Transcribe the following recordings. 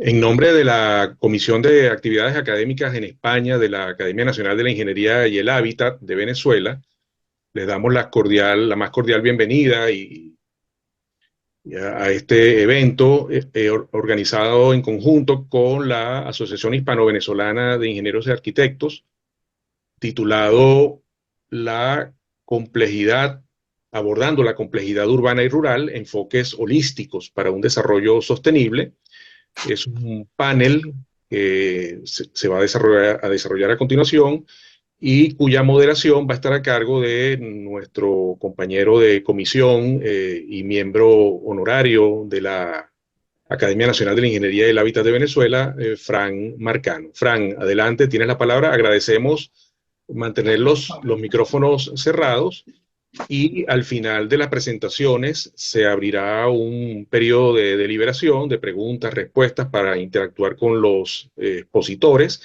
En nombre de la Comisión de Actividades Académicas en España de la Academia Nacional de la Ingeniería y el Hábitat de Venezuela, les damos la más cordial bienvenida a este evento organizado en conjunto con la Asociación Hispano-Venezolana de Ingenieros y Arquitectos, titulado La complejidad, abordando la complejidad urbana y rural, enfoques holísticos para un desarrollo sostenible. Es un panel que se va a desarrollar a continuación y cuya moderación va a estar a cargo de nuestro compañero de comisión y miembro honorario de la Academia Nacional de la Ingeniería y el Hábitat de Venezuela, Fran Marcano. Fran, adelante, tienes la palabra. Agradecemos mantener los micrófonos cerrados y al final de las presentaciones se abrirá un periodo de deliberación, de preguntas, respuestas para interactuar con los expositores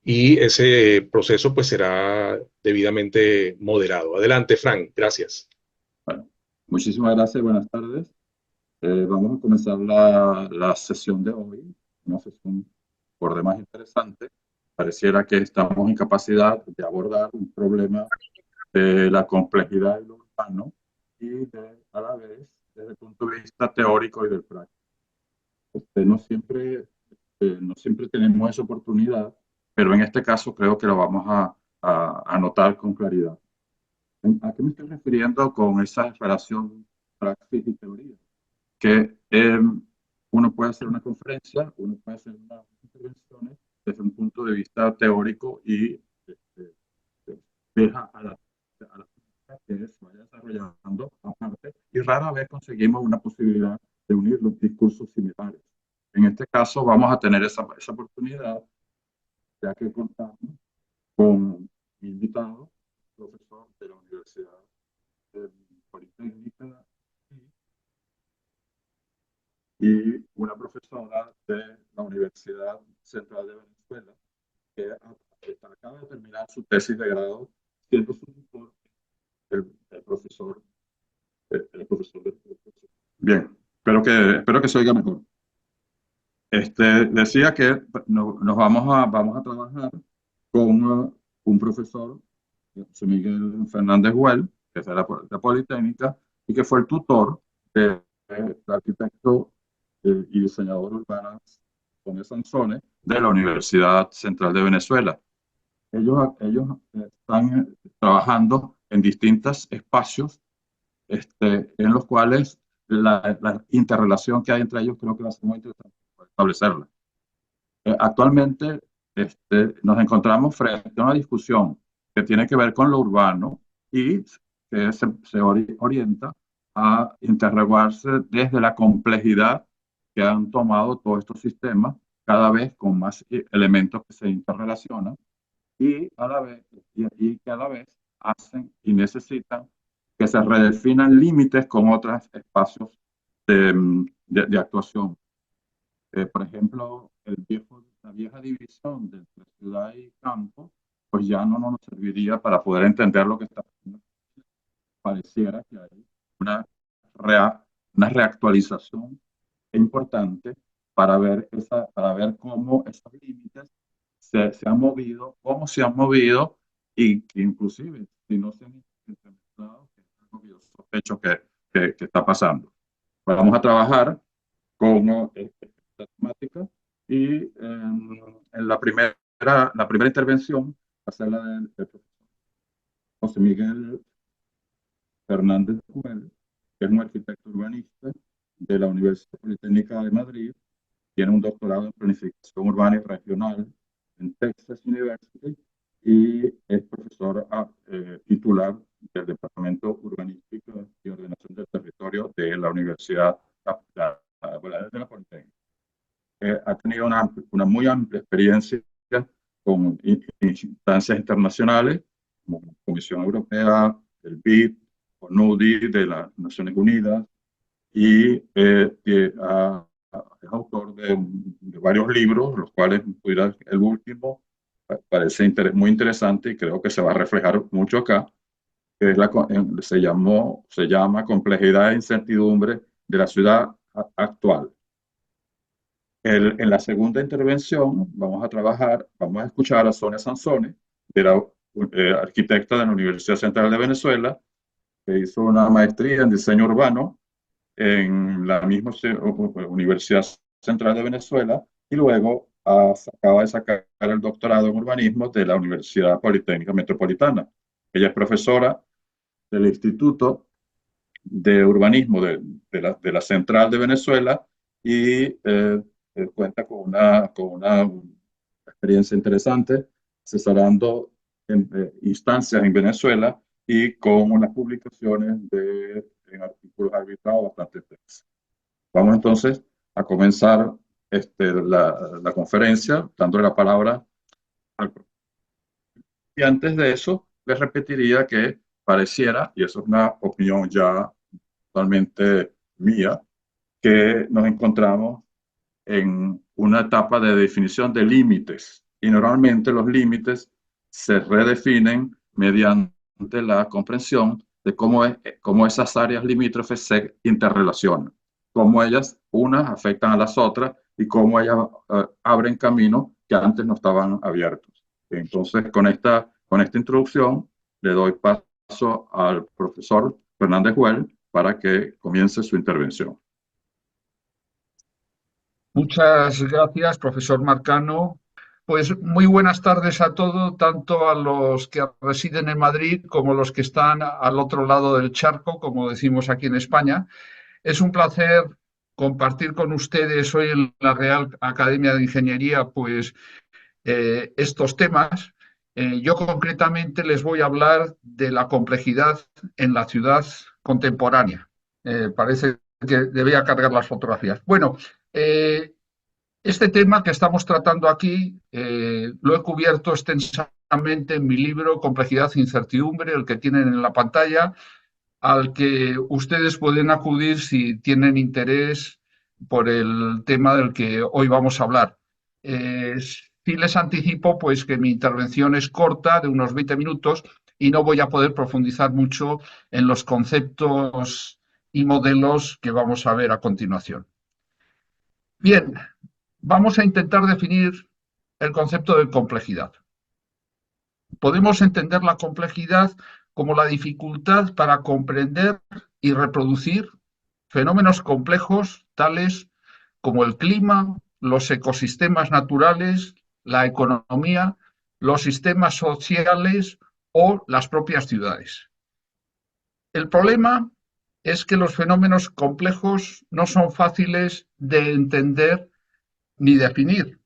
y ese proceso pues será debidamente moderado. Adelante, Frank, gracias. Bueno, muchísimas gracias, buenas tardes. Vamos a comenzar la sesión de hoy, una sesión por demás interesante. Pareciera que estamos en capacidad de abordar un problema de la complejidad de lo urbano y a la vez desde el punto de vista teórico y del práctico. No siempre tenemos esa oportunidad, pero en este caso creo que lo vamos a notar con claridad. ¿A qué me estoy refiriendo con esa relación praxis y teoría? Que uno puede hacer una conferencia, uno puede hacer unas intervenciones desde un punto de vista teórico y este, deja a la que se vaya desarrollando aparte, y rara vez conseguimos una posibilidad de unir los discursos similares. En este caso vamos a tener esa oportunidad, ya que contamos con mi invitado, profesor de la Universidad Politécnica y una profesora de la Universidad Central de Venezuela, que acaba de terminar su tesis de grado, siendo su tutor el profesor, el profesor del profesor. Bien, espero que se oiga mejor. Decía que nos vamos a trabajar con un profesor, José Miguel Fernández Güell, que es de la Politécnica, y que fue el tutor del arquitecto y diseñador urbano Antonio Sansone de la Universidad Central de Venezuela. Ellos están trabajando en distintos espacios en los cuales la interrelación que hay entre ellos creo que va a ser muy interesante establecerla. Actualmente nos encontramos frente a una discusión que tiene que ver con lo urbano y que se orienta a interrogarse desde la complejidad que han tomado todos estos sistemas, cada vez con más elementos que se interrelacionan y que a la vez hacen y necesitan que se redefinan límites con otros espacios de actuación. Por ejemplo, la vieja división de entre ciudad y campo, pues ya no nos serviría para poder entender lo que está pasando. Pareciera que hay una, una reactualización importante para ver cómo esos límites se han movido, cómo se han movido y que inclusive si no se han implementado, que es algo que yo sospecho que está pasando. Pues vamos a trabajar con esta temática y en la primera intervención va a ser la del profesor José Miguel Fernández Güell, que es un arquitecto urbanista de la Universidad Politécnica de Madrid. Tiene un doctorado en planificación urbana y regional en Texas University y es profesor titular del Departamento Urbanística y Ordenación del Territorio de la Universidad de la Politécnica. Ha tenido una muy amplia experiencia con instancias internacionales como la Comisión Europea, el BID, con UDI de las Naciones Unidas y es autor de varios libros, los cuales el último parece muy interesante y creo que se va a reflejar mucho acá, que es se llama Complejidad e incertidumbre de la ciudad actual. En la segunda intervención vamos a escuchar a Sonia Sansone, que era arquitecta de la Universidad Central de Venezuela, que hizo una maestría en diseño urbano en la misma Universidad Central de Venezuela y luego acaba de sacar el doctorado en urbanismo de la Universidad Politécnica Metropolitana. Ella es profesora del Instituto de Urbanismo de la Central de Venezuela y cuenta con una experiencia interesante asesorando instancias en Venezuela y con unas publicaciones en artículos arbitrados bastante interesantes. Vamos entonces a comenzar la conferencia dándole la palabra al profesor. Y antes de eso, les repetiría que pareciera, y eso es una opinión ya totalmente mía, que nos encontramos en una etapa de definición de límites. Y normalmente los límites se redefinen mediante la comprensión de cómo esas áreas limítrofes se interrelacionan, cómo ellas unas afectan a las otras y cómo ellas abren caminos que antes no estaban abiertos. Entonces, con esta introducción, le doy paso al profesor Fernández Güell para que comience su intervención. Muchas gracias, profesor Marcano. Pues muy buenas tardes a todos, tanto a los que residen en Madrid como los que están al otro lado del charco, como decimos aquí en España. Es un placer compartir con ustedes hoy en la Real Academia de Ingeniería pues, estos temas. Yo concretamente les voy a hablar de la complejidad en la ciudad contemporánea. Parece que debía cargar las fotografías. Bueno, este tema que estamos tratando aquí lo he cubierto extensamente en mi libro Complejidad e Incertidumbre, el que tienen en la pantalla, al que ustedes pueden acudir si tienen interés por el tema del que hoy vamos a hablar. Sí les anticipo pues, que mi intervención es corta, de unos 20 minutos, y no voy a poder profundizar mucho en los conceptos y modelos que vamos a ver a continuación. Bien, vamos a intentar definir el concepto de complejidad. Podemos entender la complejidad como la dificultad para comprender y reproducir fenómenos complejos tales como el clima, los ecosistemas naturales, la economía, los sistemas sociales o las propias ciudades. El problema es que los fenómenos complejos no son fáciles de entender ni definir.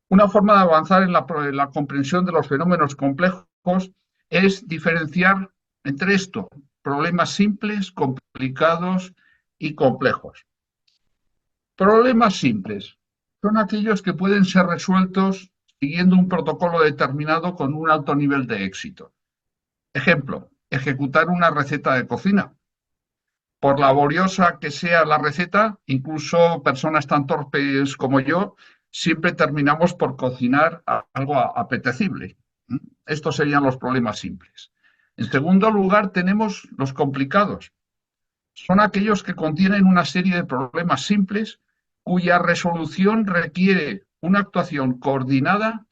Una forma de avanzar en la comprensión de los fenómenos complejos es diferenciar entre esto, problemas simples, complicados y complejos. Problemas simples son aquellos que pueden ser resueltos siguiendo un protocolo determinado con un alto nivel de éxito. Ejemplo, ejecutar una receta de cocina. Por laboriosa que sea la receta, incluso personas tan torpes como yo, siempre terminamos por cocinar algo apetecible. Estos serían los problemas simples. En segundo lugar, tenemos los complicados. Son aquellos que contienen una serie de problemas simples cuya resolución requiere una actuación coordinada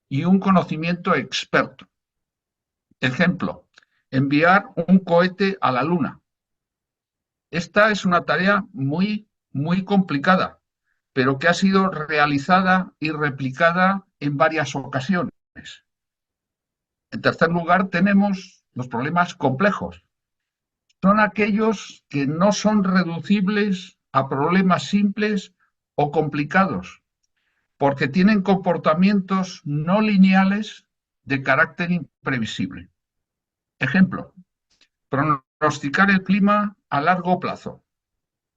y un conocimiento experto. Ejemplo, enviar un cohete a la Luna. Esta es una tarea muy complicada, pero que ha sido realizada y replicada en varias ocasiones. En tercer lugar, tenemos los problemas complejos. Son aquellos que no son reducibles a problemas simples o complicados, porque tienen comportamientos no lineales de carácter imprevisible. Ejemplo, pronosticar el clima a largo plazo.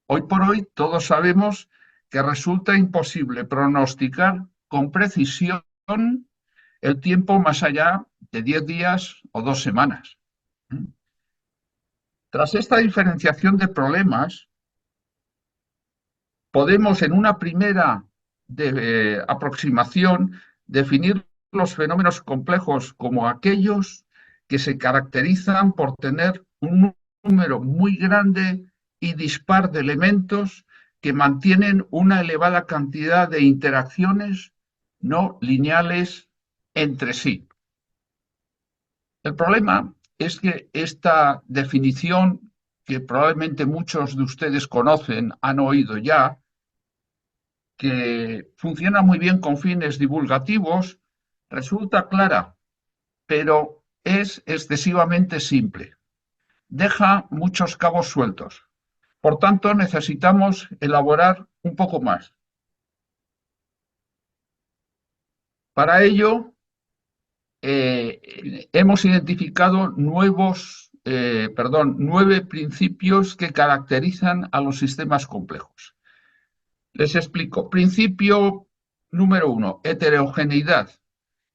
Hoy por hoy todos sabemos que resulta imposible pronosticar con precisión el tiempo más allá de 10 días o 2 semanas. Tras esta diferenciación de problemas, podemos en una primera aproximación definir los fenómenos complejos como aquellos que se caracterizan por tener un número muy grande y dispar de elementos que mantienen una elevada cantidad de interacciones no lineales entre sí. El problema es que esta definición, que probablemente muchos de ustedes conocen, han oído ya, que funciona muy bien con fines divulgativos, resulta clara, pero es excesivamente simple. Deja muchos cabos sueltos. Por tanto, necesitamos elaborar un poco más. Para ello, hemos identificado 9 principios que caracterizan a los sistemas complejos. Les explico. Principio número 1, heterogeneidad.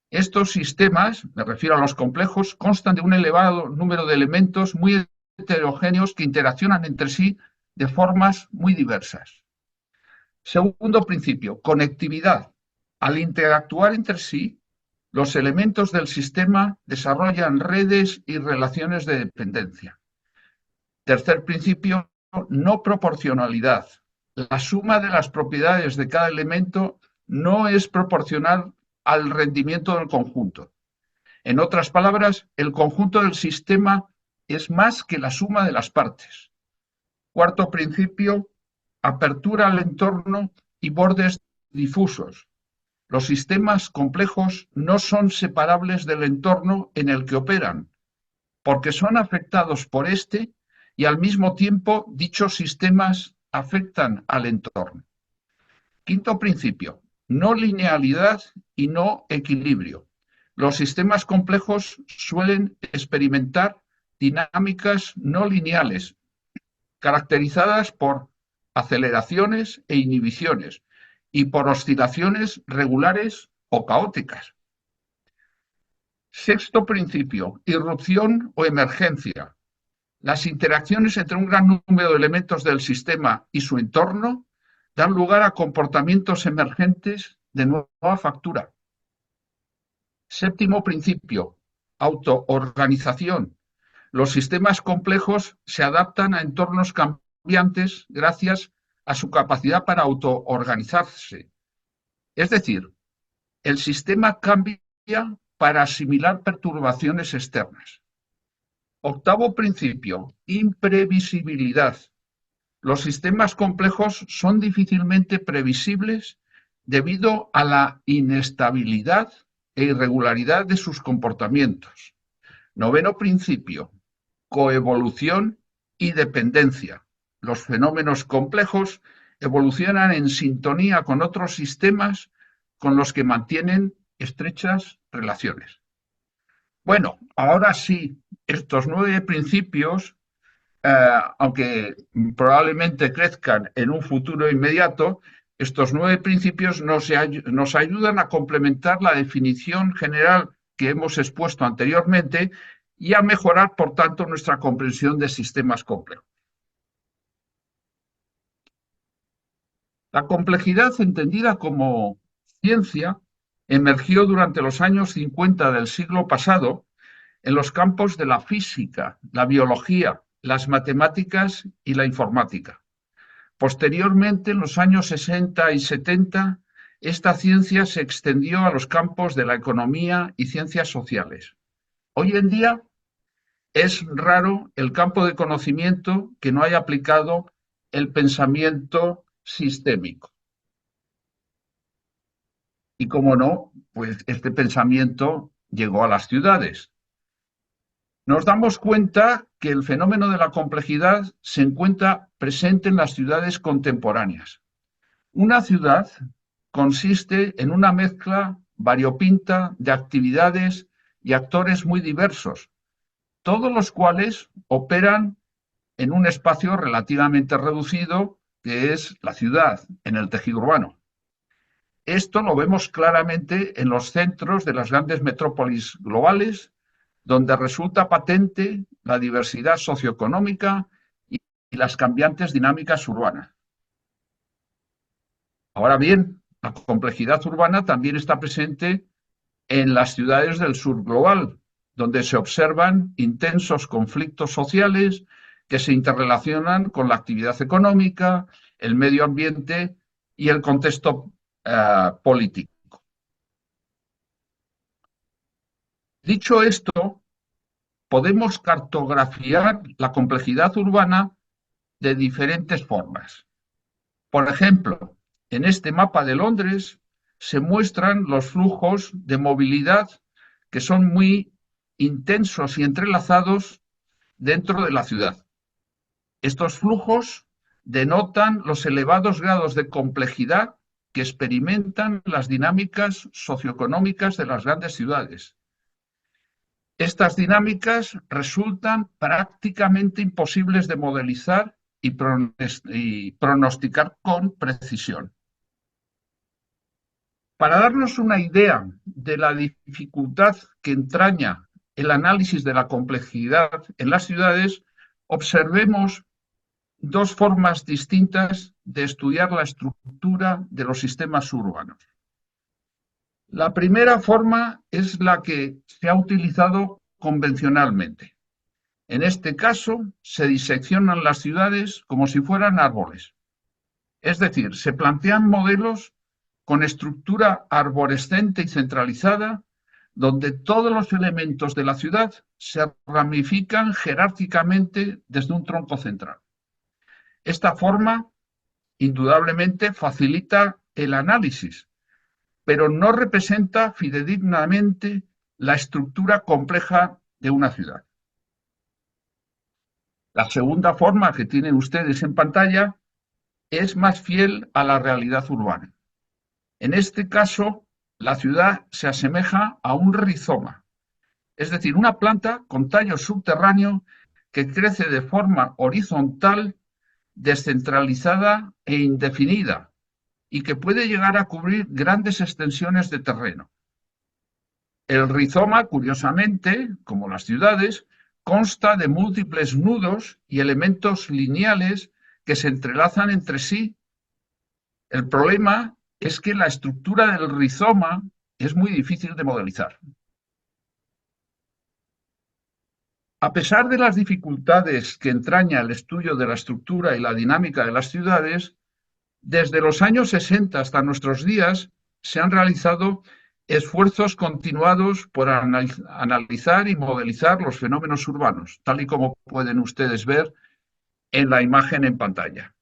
Estos sistemas, me refiero a los complejos, constan de un elevado número de elementos muy heterogéneos que interaccionan entre sí de formas muy diversas. Segundo principio, conectividad. Al interactuar entre sí, los elementos del sistema desarrollan redes y relaciones de dependencia. Tercer principio, no proporcionalidad. La suma de las propiedades de cada elemento no es proporcional al rendimiento del conjunto. En otras palabras, el conjunto del sistema es más que la suma de las partes. Cuarto principio, apertura al entorno y bordes difusos. Los sistemas complejos no son separables del entorno en el que operan, porque son afectados por este y al mismo tiempo dichos sistemas afectan al entorno. Quinto principio, no linealidad y no equilibrio. Los sistemas complejos suelen experimentar dinámicas no lineales, caracterizadas por aceleraciones e inhibiciones y por oscilaciones regulares o caóticas. Sexto principio, irrupción o emergencia. Las interacciones entre un gran número de elementos del sistema y su entorno dan lugar a comportamientos emergentes de nueva factura. Séptimo principio, autoorganización. Los sistemas complejos se adaptan a entornos cambiantes gracias a su capacidad para autoorganizarse. Es decir, el sistema cambia para asimilar perturbaciones externas. Octavo principio, imprevisibilidad. Los sistemas complejos son difícilmente previsibles debido a la inestabilidad e irregularidad de sus comportamientos. Noveno principio, coevolución y dependencia. Los fenómenos complejos evolucionan en sintonía con otros sistemas con los que mantienen estrechas relaciones. Bueno, ahora sí, estos 9 principios, aunque probablemente crezcan en un futuro inmediato, estos 9 principios nos ayudan a complementar la definición general que hemos expuesto anteriormente y a mejorar, por tanto, nuestra comprensión de sistemas complejos. La complejidad, entendida como ciencia, emergió durante los años 50 del siglo pasado en los campos de la física, la biología, las matemáticas y la informática. Posteriormente, en los años 60 y 70, esta ciencia se extendió a los campos de la economía y ciencias sociales. Hoy en día es raro el campo de conocimiento que no haya aplicado el pensamiento sistémico. Y cómo no, pues este pensamiento llegó a las ciudades. Nos damos cuenta que el fenómeno de la complejidad se encuentra presente en las ciudades contemporáneas. Una ciudad consiste en una mezcla variopinta de actividades y actores muy diversos, todos los cuales operan en un espacio relativamente reducido, que es la ciudad, en el tejido urbano. Esto lo vemos claramente en los centros de las grandes metrópolis globales, donde resulta patente la diversidad socioeconómica y las cambiantes dinámicas urbanas. Ahora bien, la complejidad urbana también está presente en las ciudades del sur global, donde se observan intensos conflictos sociales que se interrelacionan con la actividad económica, el medio ambiente y el contexto político. Dicho esto, podemos cartografiar la complejidad urbana de diferentes formas. Por ejemplo, en este mapa de Londres se muestran los flujos de movilidad que son muy intensos y entrelazados dentro de la ciudad. Estos flujos denotan los elevados grados de complejidad que experimentan las dinámicas socioeconómicas de las grandes ciudades. Estas dinámicas resultan prácticamente imposibles de modelizar y pronosticar con precisión. Para darnos una idea de la dificultad que entraña el análisis de la complejidad en las ciudades, observemos dos formas distintas de estudiar la estructura de los sistemas urbanos. La primera forma es la que se ha utilizado convencionalmente. En este caso, se diseccionan las ciudades como si fueran árboles. Es decir, se plantean modelos con estructura arborescente y centralizada, donde todos los elementos de la ciudad se ramifican jerárquicamente desde un tronco central. Esta forma, indudablemente, facilita el análisis, pero no representa fidedignamente la estructura compleja de una ciudad. La segunda forma que tienen ustedes en pantalla es más fiel a la realidad urbana. En este caso, la ciudad se asemeja a un rizoma, es decir, una planta con tallo subterráneo que crece de forma horizontal, descentralizada e indefinida, y que puede llegar a cubrir grandes extensiones de terreno. El rizoma, curiosamente, como las ciudades, consta de múltiples nudos y elementos lineales que se entrelazan entre sí. El problema es que la estructura del rizoma es muy difícil de modelizar. A pesar de las dificultades que entraña el estudio de la estructura y la dinámica de las ciudades, desde los años 60 hasta nuestros días se han realizado esfuerzos continuados por analizar y modelizar los fenómenos urbanos, tal y como pueden ustedes ver en la imagen en pantalla.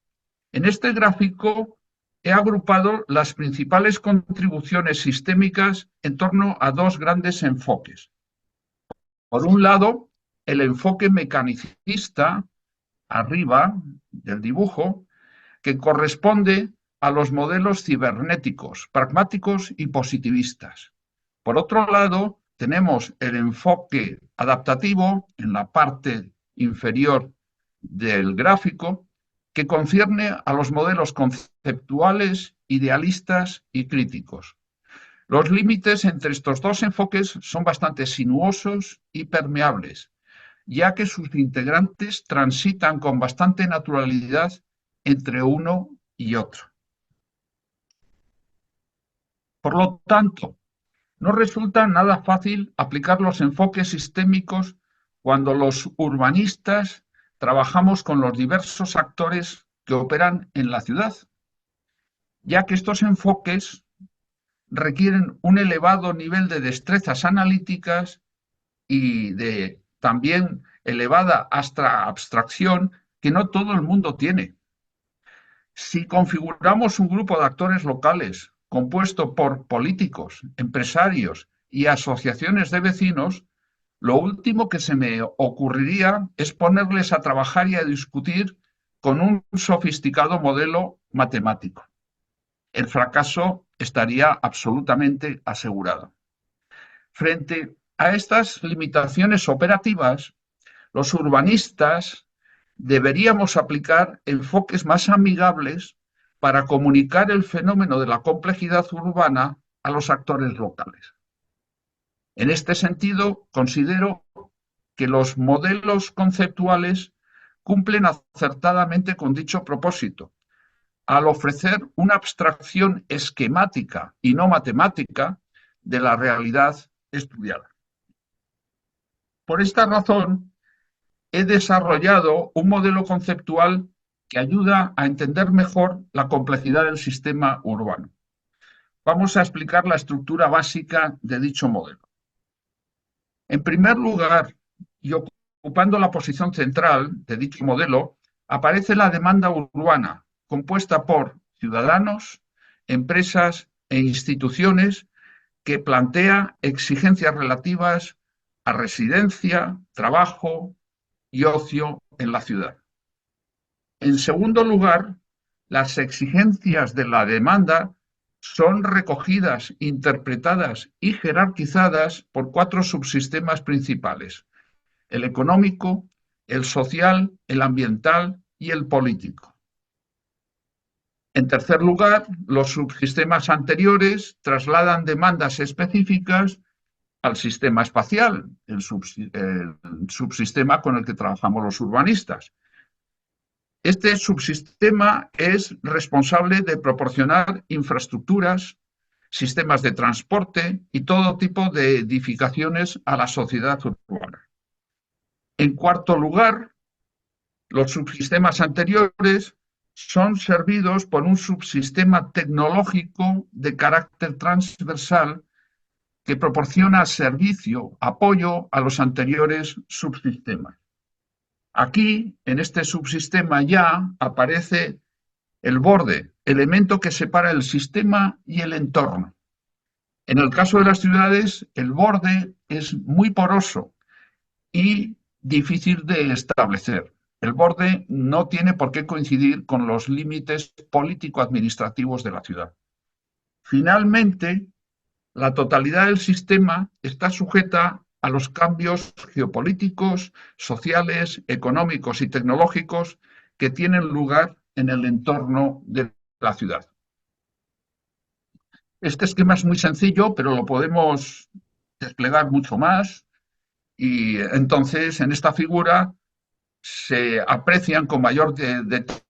En este gráfico he agrupado las principales contribuciones sistémicas en torno a dos grandes enfoques. Por un lado, el enfoque mecanicista, arriba del dibujo, que corresponde a los modelos cibernéticos, pragmáticos y positivistas. Por otro lado, tenemos el enfoque adaptativo en la parte inferior del gráfico, que concierne a los modelos conceptuales, idealistas y críticos. Los límites entre estos dos enfoques son bastante sinuosos y permeables, ya que sus integrantes transitan con bastante naturalidad entre uno y otro. Por lo tanto, no resulta nada fácil aplicar los enfoques sistémicos cuando los urbanistas trabajamos con los diversos actores que operan en la ciudad, ya que estos enfoques requieren un elevado nivel de destrezas analíticas y de también elevada abstracción que no todo el mundo tiene. Si configuramos un grupo de actores locales compuesto por políticos, empresarios y asociaciones de vecinos, lo último que se me ocurriría es ponerles a trabajar y a discutir con un sofisticado modelo matemático. El fracaso estaría absolutamente asegurado. Frente a estas limitaciones operativas, los urbanistas deberíamos aplicar enfoques más amigables para comunicar el fenómeno de la complejidad urbana a los actores locales. En este sentido, considero que los modelos conceptuales cumplen acertadamente con dicho propósito, al ofrecer una abstracción esquemática y no matemática de la realidad estudiada. Por esta razón, he desarrollado un modelo conceptual que ayuda a entender mejor la complejidad del sistema urbano. Vamos a explicar la estructura básica de dicho modelo. En primer lugar, y ocupando la posición central de dicho modelo, aparece la demanda urbana, compuesta por ciudadanos, empresas e instituciones, que plantea exigencias relativas a residencia, trabajo y ocio en la ciudad. En segundo lugar, las exigencias de la demanda son recogidas, interpretadas y jerarquizadas por 4 subsistemas principales: el económico, el social, el ambiental y el político. En tercer lugar, los subsistemas anteriores trasladan demandas específicas al sistema espacial, el subsistema con el que trabajamos los urbanistas. Este subsistema es responsable de proporcionar infraestructuras, sistemas de transporte y todo tipo de edificaciones a la sociedad urbana. En cuarto lugar, los subsistemas anteriores son servidos por un subsistema tecnológico de carácter transversal que proporciona servicio, apoyo a los anteriores subsistemas. Aquí, en este subsistema ya aparece el borde, elemento que separa el sistema y el entorno. En el caso de las ciudades, el borde es muy poroso y difícil de establecer. El borde no tiene por qué coincidir con los límites político-administrativos de la ciudad. Finalmente, la totalidad del sistema está sujeta a los cambios geopolíticos, sociales, económicos y tecnológicos que tienen lugar en el entorno de la ciudad. Este esquema es muy sencillo, pero lo podemos desplegar mucho más, y entonces en esta figura se aprecian con mayor detalle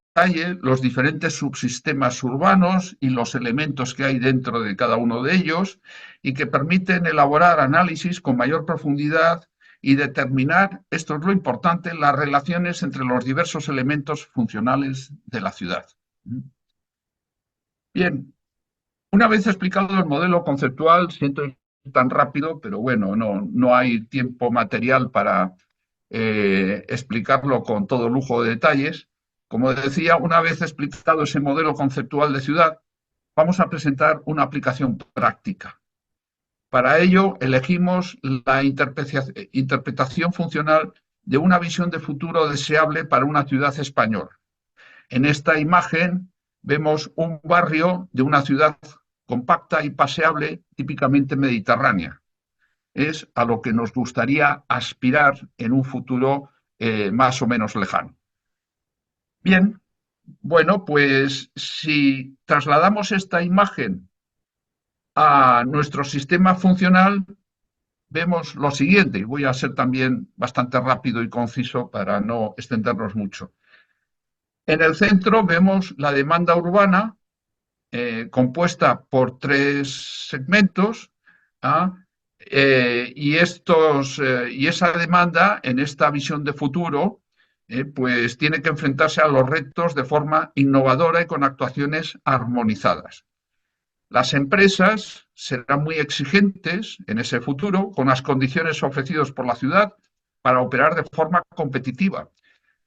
los diferentes subsistemas urbanos y los elementos que hay dentro de cada uno de ellos, y que permiten elaborar análisis con mayor profundidad y determinar, esto es lo importante, las relaciones entre los diversos elementos funcionales de la ciudad. Bien, una vez explicado el modelo conceptual, siento ir tan rápido, pero bueno, no hay tiempo material para explicarlo con todo lujo de detalles. Como decía, una vez explicado ese modelo conceptual de ciudad, vamos a presentar una aplicación práctica. Para ello, elegimos la interpretación funcional de una visión de futuro deseable para una ciudad española. En esta imagen vemos un barrio de una ciudad compacta y paseable, típicamente mediterránea. Es a lo que nos gustaría aspirar en un futuro más o menos lejano. Bien, bueno, pues si trasladamos esta imagen a nuestro sistema funcional, vemos lo siguiente, y voy a ser también bastante rápido y conciso para no extendernos mucho. En el centro vemos la demanda urbana, compuesta por 3 segmentos, y esa demanda, en esta visión de futuro, pues tiene que enfrentarse a los retos de forma innovadora y con actuaciones armonizadas. Las empresas serán muy exigentes en ese futuro con las condiciones ofrecidas por la ciudad para operar de forma competitiva,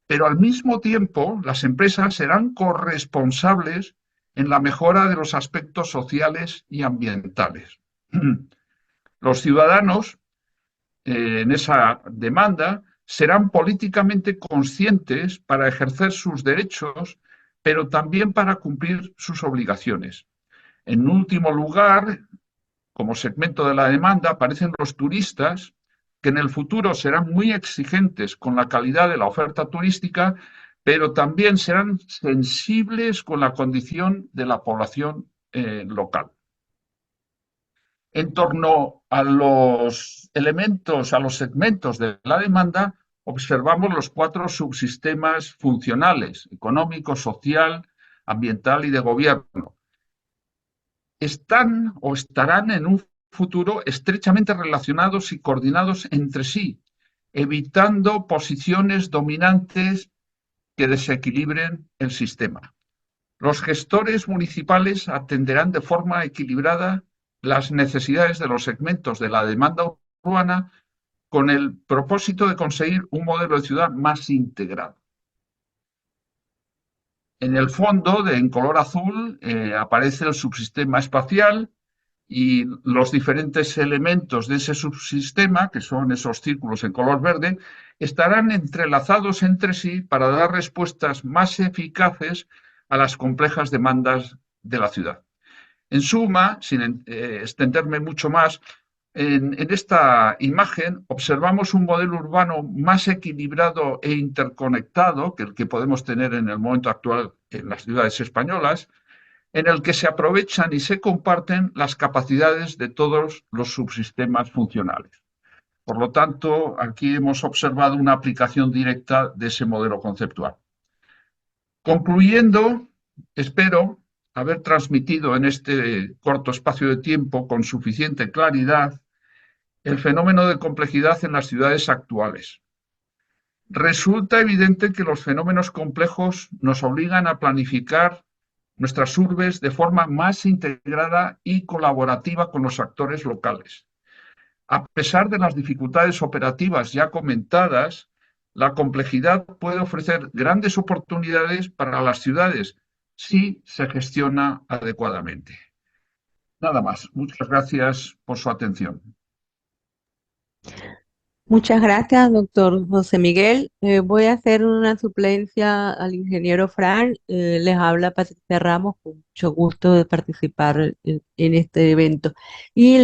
pero al mismo tiempo las empresas serán corresponsables en la mejora de los aspectos sociales y ambientales. Los ciudadanos, en esa demanda, serán políticamente conscientes para ejercer sus derechos, pero también para cumplir sus obligaciones. En último lugar, como segmento de la demanda, aparecen los turistas, que en el futuro serán muy exigentes con la calidad de la oferta turística, pero también serán sensibles con la condición de la población local. En torno a los elementos, a los segmentos de la demanda, observamos los 4 subsistemas funcionales: económico, social, ambiental y de gobierno. Están o estarán en un futuro estrechamente relacionados y coordinados entre sí, evitando posiciones dominantes que desequilibren el sistema. Los gestores municipales atenderán de forma equilibrada las necesidades de los segmentos de la demanda urbana con el propósito de conseguir un modelo de ciudad más integrado. En el fondo, en color azul, aparece el subsistema espacial y los diferentes elementos de ese subsistema, que son esos círculos en color verde, estarán entrelazados entre sí para dar respuestas más eficaces a las complejas demandas de la ciudad. En suma, sin extenderme mucho más, en esta imagen observamos un modelo urbano más equilibrado e interconectado que el que podemos tener en el momento actual en las ciudades españolas, en el que se aprovechan y se comparten las capacidades de todos los subsistemas funcionales. Por lo tanto, aquí hemos observado una aplicación directa de ese modelo conceptual. Concluyendo, espero haber transmitido en este corto espacio de tiempo con suficiente claridad el fenómeno de complejidad en las ciudades actuales. Resulta evidente que los fenómenos complejos nos obligan a planificar nuestras urbes de forma más integrada y colaborativa con los actores locales. A pesar de las dificultades operativas ya comentadas, la complejidad puede ofrecer grandes oportunidades para las ciudades si se gestiona adecuadamente. Nada más. Muchas gracias por su atención. Muchas gracias, doctor José Miguel. Voy a hacer una suplencia al ingeniero Fran. Les habla Patricia Ramos, con mucho gusto de participar en este evento. Y